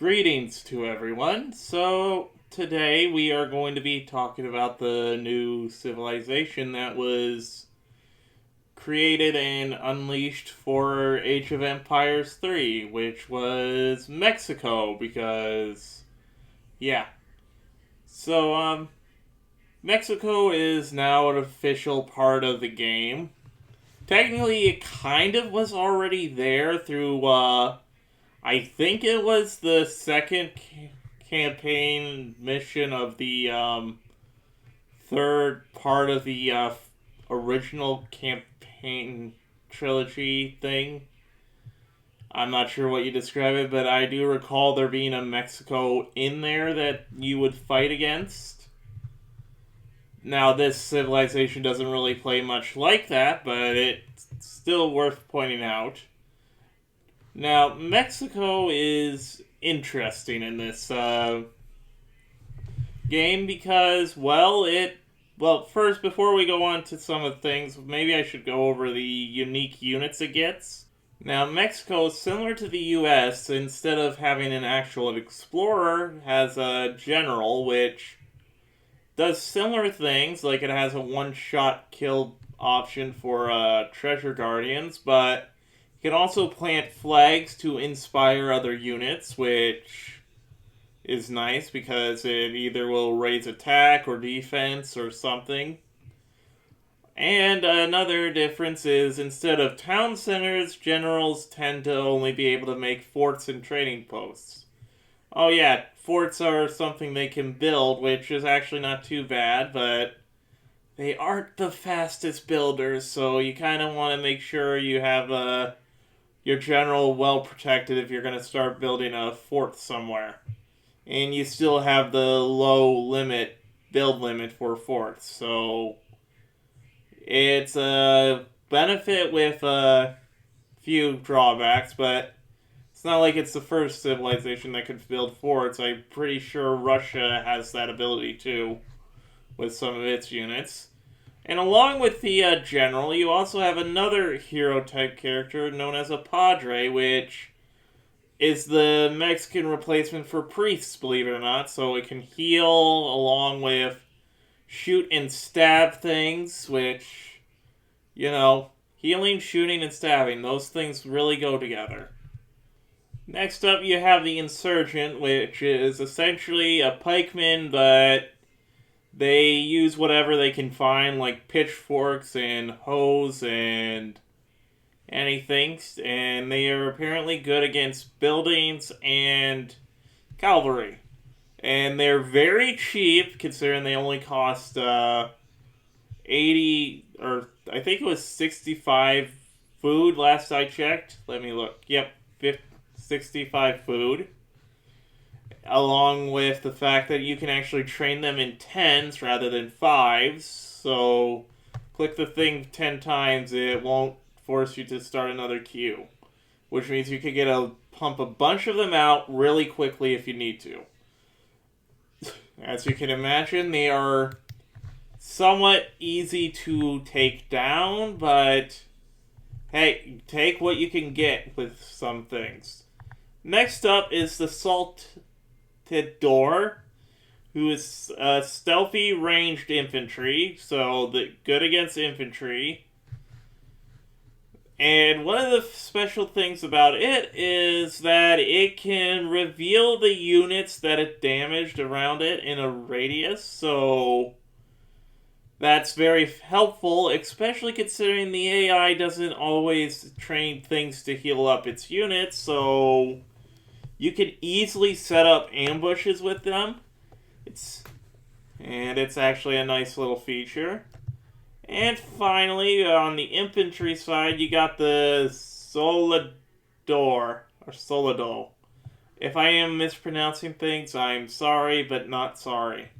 Greetings to everyone. So, today we are going to be talking about the new civilization that was created and unleashed for Age of Empires 3, which was Mexico, because, yeah. So, Mexico is now an official part of the game. Technically, it kind of was already there through, I think it was the second campaign mission of the third part of the original campaign trilogy thing. I'm not sure what you describe it, but I do recall there being a Mexico in there that you would fight against. Now, this civilization doesn't really play much like that, but it's still worth pointing out. Now, Mexico is interesting in this game because, first, before we go on to some of the things, maybe I should go over the unique units it gets. Now, Mexico is similar to the US. Instead of having an actual explorer, has a general, which does similar things, like it has a one-shot kill option for treasure guardians, but you can also plant flags to inspire other units, which is nice because it either will raise attack or defense or something. And another difference is instead of town centers, generals tend to only be able to make forts and trading posts. Oh yeah, forts are something they can build, which is actually not too bad, but they aren't the fastest builders, so you kind of want to make sure you have your general well protected if you're going to start building a fort somewhere. And you still have the low build limit for forts, so it's a benefit with a few drawbacks, but it's not like it's the first civilization that could build forts. I'm pretty sure Russia has that ability too, with some of its units. And along with the general, you also have another hero-type character known as a padre, which is the Mexican replacement for priests, believe it or not. So it can heal along with shoot and stab things, which, healing, shooting, and stabbing, those things really go together. Next up, you have the insurgent, which is essentially a pikeman, but they use whatever they can find, like pitchforks and hoes and anything, and they are apparently good against buildings and cavalry. And they're very cheap, considering they only cost 80, or I think it was 65 food last I checked. Let me look. Yep, 65 food. Along with the fact that you can actually train them in 10s rather than 5s. So, click the thing 10 times, it won't force you to start another queue. Which means you can pump a bunch of them out really quickly if you need to. As you can imagine, they are somewhat easy to take down, but hey, take what you can get with some things. Next up is the Saltador, who is stealthy ranged infantry, so good against infantry. And one of the special things about it is that it can reveal the units that it damaged around it in a radius, so that's very helpful, especially considering the AI doesn't always train things to heal up its units, so you can easily set up ambushes with them. It's actually a nice little feature. And finally, on the infantry side, you got the Soldado. If I am mispronouncing things, I'm sorry, but not sorry.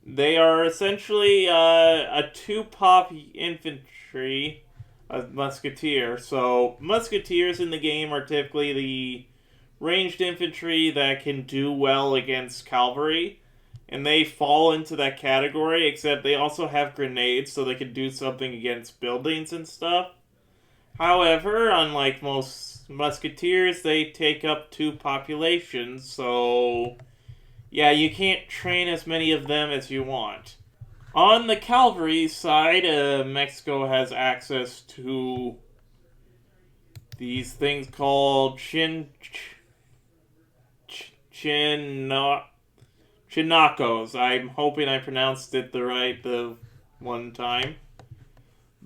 They are essentially a 2-pop infantry, a musketeer. So, musketeers in the game are typically the ranged infantry that can do well against cavalry. And they fall into that category, except they also have grenades, so they can do something against buildings and stuff. However, unlike most musketeers, they take up 2 populations, so yeah, you can't train as many of them as you want. On the cavalry side, Mexico has access to these things called Chinacos. I'm hoping I pronounced it the one time.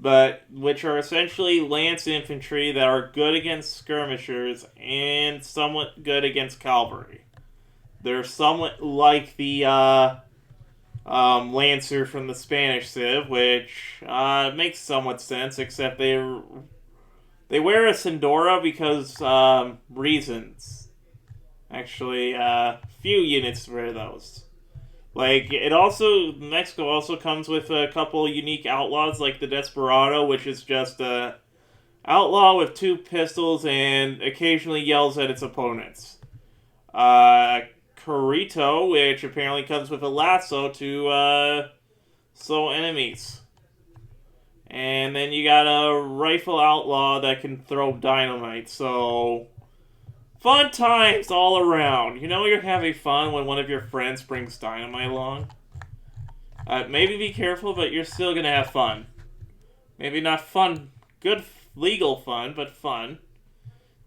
But which are essentially lance infantry that are good against skirmishers and somewhat good against cavalry. They're somewhat like the Lancer from the Spanish Civ, which makes somewhat sense, except they wear a Sindora because reasons. Actually, few units wear those. Like, Mexico also comes with a couple unique outlaws, like the Desperado, which is just a outlaw with 2 pistols and occasionally yells at its opponents. Corito, which apparently comes with a lasso to slow enemies. And then you got a rifle outlaw that can throw dynamite, so fun times all around. You know you're having fun when one of your friends brings dynamite along. Maybe be careful, but you're still gonna have fun. Maybe not fun, good legal fun, but fun.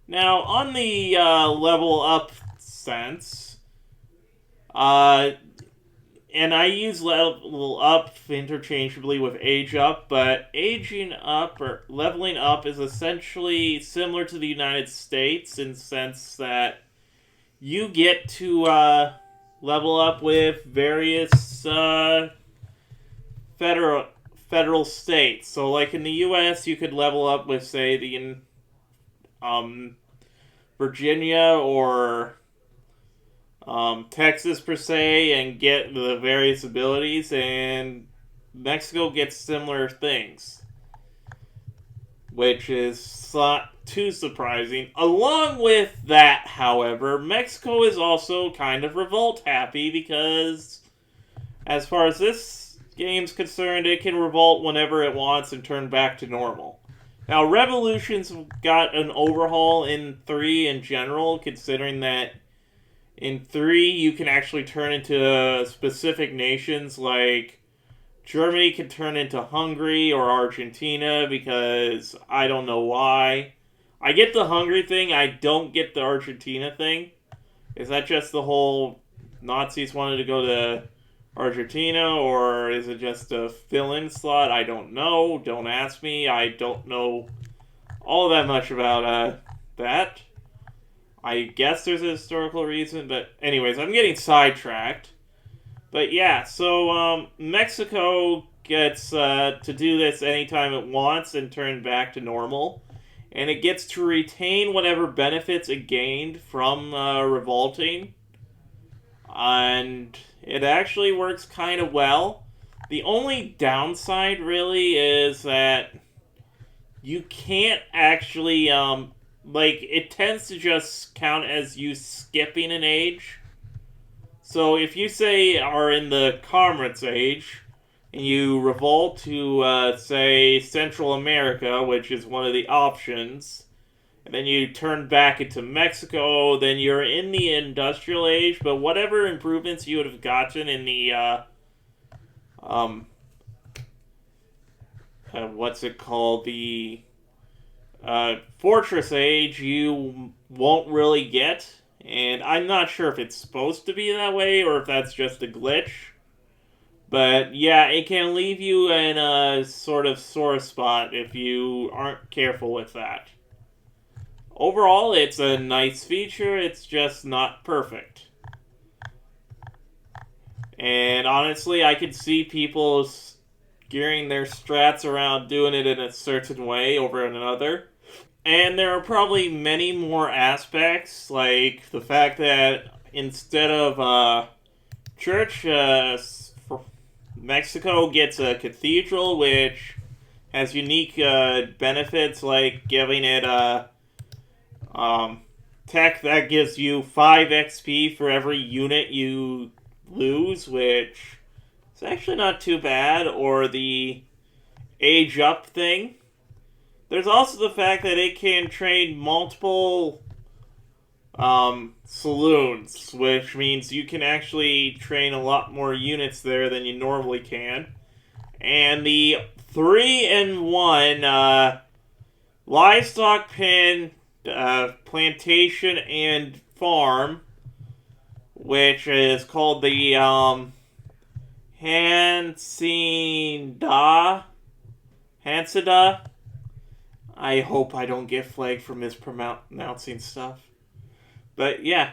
Now, on the level up sense, and I use level up interchangeably with age up, but aging up or leveling up is essentially similar to the United States in the sense that you get to level up with various federal states. So, like in the U.S., you could level up with, say, the Virginia or Texas per se, and get the various abilities, and Mexico gets similar things, which is not too surprising. Along with that, however, Mexico is also kind of revolt happy because, as far as this game's concerned, it can revolt whenever it wants and turn back to normal. Now, Revolution's got an overhaul in 3 in general, considering that in 3, you can actually turn into specific nations, like Germany can turn into Hungary or Argentina, because I don't know why. I get the Hungary thing, I don't get the Argentina thing. Is that just the whole Nazis wanted to go to Argentina, or is it just a fill-in slot? I don't know. Don't ask me. I don't know all that much about that. I guess there's a historical reason, but anyways, I'm getting sidetracked. But yeah, so Mexico gets to do this anytime it wants and turn back to normal. And it gets to retain whatever benefits it gained from revolting. And it actually works kind of well. The only downside, really, is that you can't actually, it tends to just count as you skipping an age. So if you, say, are in the Comrades age, and you revolt to, say, Central America, which is one of the options, and then you turn back into Mexico, then you're in the Industrial Age, but whatever improvements you would have gotten in the, what's it called, the Fortress Age, you won't really get. And I'm not sure if it's supposed to be that way or if that's just a glitch. But yeah, it can leave you in a sort of sore spot if you aren't careful with that. Overall, it's a nice feature, it's just not perfect. And honestly, I could see people gearing their strats around doing it in a certain way over another. And there are probably many more aspects, like the fact that instead of church, Mexico gets a cathedral, which has unique benefits, like giving it tech that gives you 5 XP for every unit you lose, which is actually not too bad, or the age up thing. there's also the fact that it can train multiple saloons, which means you can actually train a lot more units there than you normally can. And the 3-in-1 livestock pen, plantation, and farm, which is called the Hansada. I hope I don't get flagged for mispronouncing stuff. But yeah,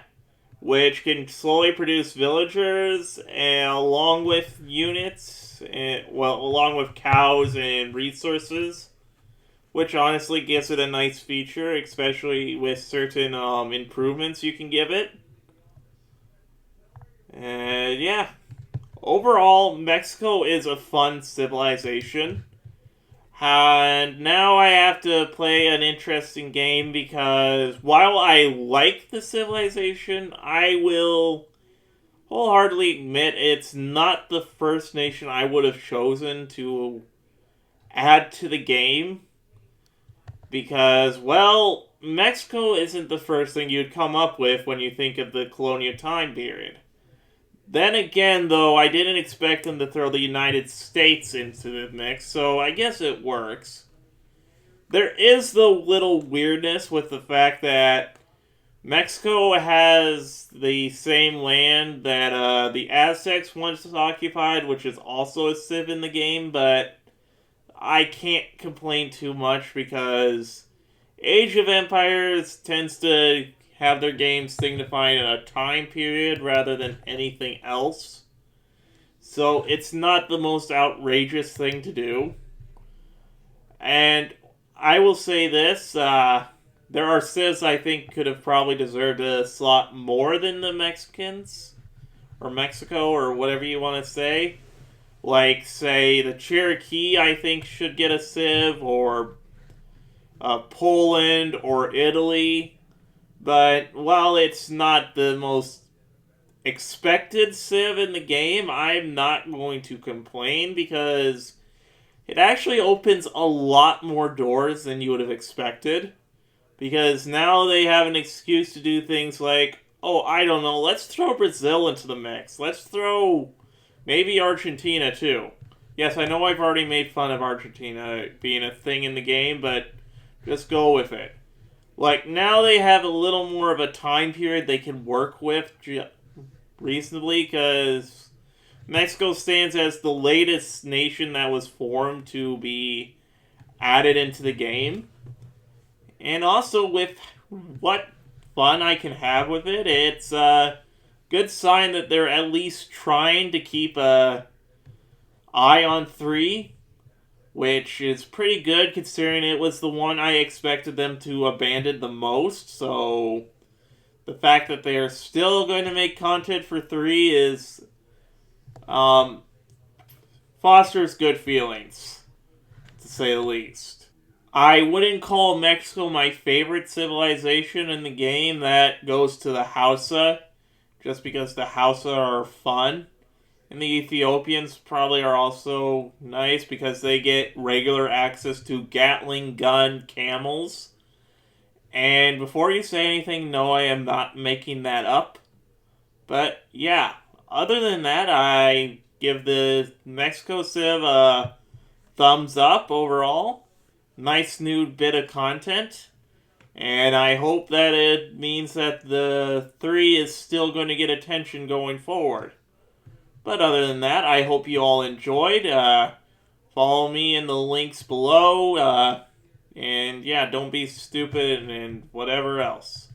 which can slowly produce villagers and along with units, along with cows and resources, which honestly gives it a nice feature, especially with certain improvements you can give it. And yeah, overall, Mexico is a fun civilization. And now I have to play an interesting game because while I like the civilization, I will wholeheartedly admit it's not the first nation I would have chosen to add to the game. Because, well, Mexico isn't the first thing you'd come up with when you think of the colonial time period. Then again, though, I didn't expect them to throw the United States into the mix, so I guess it works. There is the little weirdness with the fact that Mexico has the same land that the Aztecs once occupied, which is also a civ in the game, but I can't complain too much because Age of Empires tends to have their games signifying a time period rather than anything else. So it's not the most outrageous thing to do. And I will say this, there are civs I think could have probably deserved a slot more than the Mexicans, or Mexico, or whatever you want to say. Like, say, the Cherokee I think should get a civ, or Poland, or Italy. But while it's not the most expected civ in the game, I'm not going to complain because it actually opens a lot more doors than you would have expected. Because now they have an excuse to do things like, oh, I don't know, let's throw Brazil into the mix. Let's throw maybe Argentina too. Yes, I know I've already made fun of Argentina being a thing in the game, but just go with it. Like, now they have a little more of a time period they can work with reasonably, because Mexico stands as the latest nation that was formed to be added into the game. And also, with what fun I can have with it, it's a good sign that they're at least trying to keep a eye on 3. Which is pretty good considering it was the one I expected them to abandon the most. So the fact that they are still going to make content for 3 is fosters good feelings, to say the least. I wouldn't call Mexico my favorite civilization in the game. That goes to the Hausa, just because the Hausa are fun. And the Ethiopians probably are also nice because they get regular access to Gatling gun camels. And before you say anything, no, I am not making that up. But yeah, other than that, I give the Mexico Civ a thumbs up overall. Nice new bit of content. And I hope that it means that the 3 is still going to get attention going forward. But other than that, I hope you all enjoyed. Follow me in the links below. And yeah, don't be stupid and whatever else.